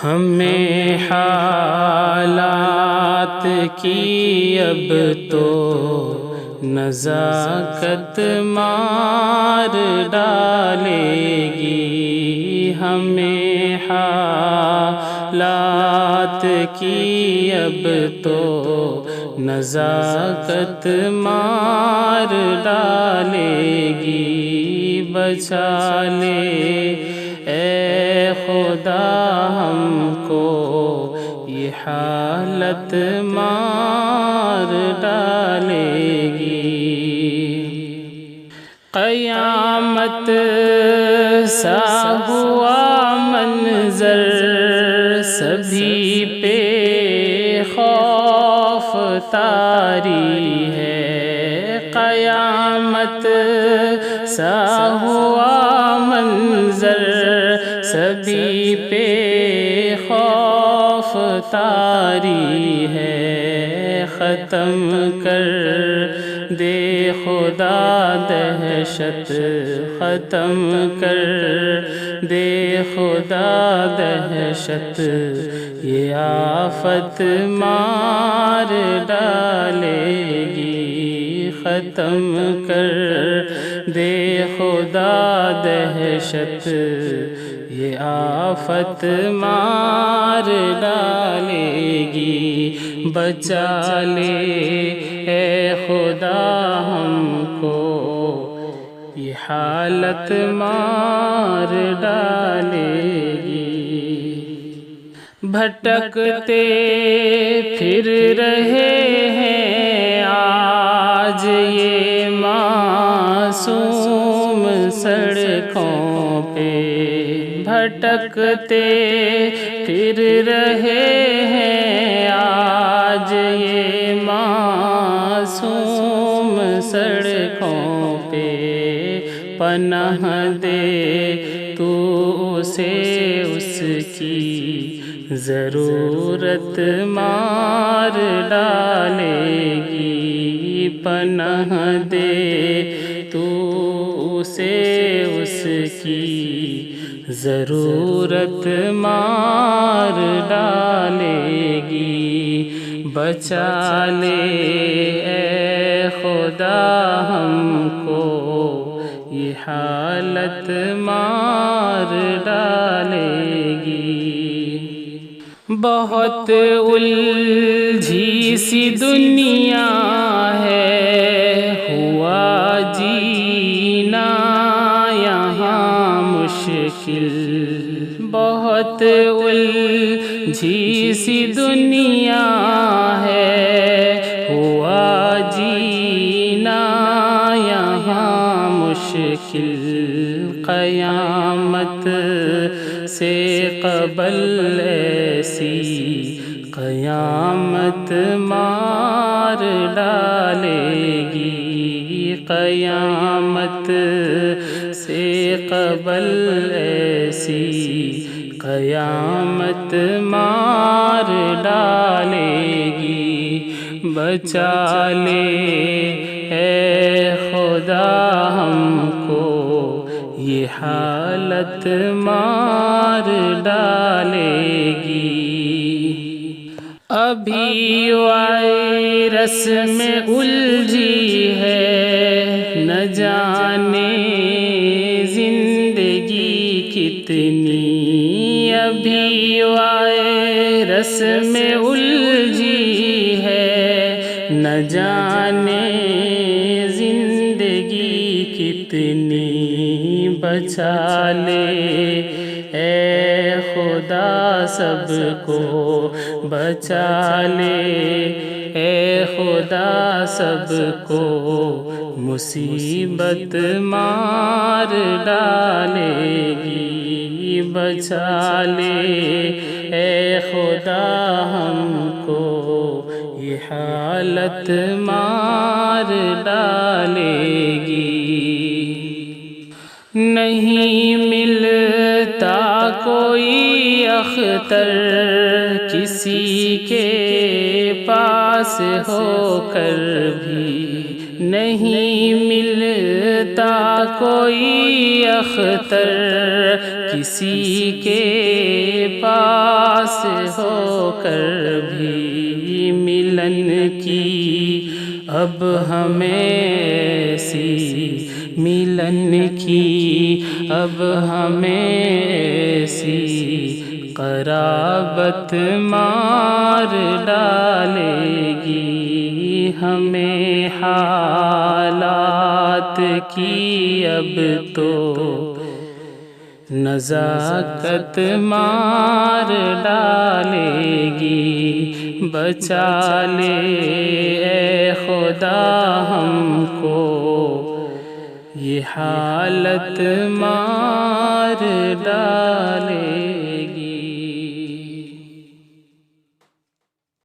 ہمیں حالات کی اب تو نزاکت مار ڈالے گی، ہمیں حالات کی اب تو نزاکت مار ڈالے گی، بچا لے اے خدا ہم کو یہ حالت مار ڈالے گی۔ قیامت سا ہوا منظر سبھی پہ خوف طاری ہے، قیامت سا ہوا منظر سبھی پہ خوف طاری ہے، ختم کر دے خدا دہشت، ختم کر دے خدا دہشت، یہ آفت مار ڈالے گی، ختم کر دے خدا دہشت، یہ آفت مار ڈالے گی، بچا لے اے خدا ہم کو یہ حالت مار ڈالے گی۔ بھٹکتے پھر رہے ہیں آج یہ معصوم سڑکوں پہ، بھٹکتے پھر رہے ہیں آج یہ معصوم سڑکوں پہ، پناہ دے تو اسے اس کی ضرورت مار ڈالے گی، پناہ دے تو اسے اس کی ضرورت مار ڈالے گی، بچا لے اے خدا ہم کو یہ حالت مار ڈالے گی۔ بہت الجھی سی دنیا ہے، ہوا جینا یہاں مشکل، بہت الجھی سی دنیا ہے، ہوا جینا یہاں مشکل، قیامت سے قبل ایسی قیامت مار ڈالے گی، قیامت سے قبل ایسی قیامت مار ڈالے گی، بچا لے اے خدا ہم کو یہ حالت مار ڈالے گی۔ ابھی وائرس میں الجھی ہے نہ جانے زندگی کتنی، ابھی وائرس میں الجھی ہے نہ جانے زندگی کتنی، بچا لے اے خدا سب کو، بچا لے اے خدا سب کو، مصیبت مار ڈالے گی، بچا لے اے خدا ہم کو یہ حالت مار ڈالے گی۔ نہیں ملتا کوئی اختر کسی کے پاس ہو کر بھی، نہیں ملتا کوئی اختر کسی کے پاس پاس ہو کر بھی ملن کی اب ہمیں ایسی ملن کی اب ہمیں ایسی قرابت مار ڈالے گی ہمیں حالات کی اب تو نزاکت مار ڈالے گی بچا لے اے خدا ہم کو یہ حالت مار ڈالے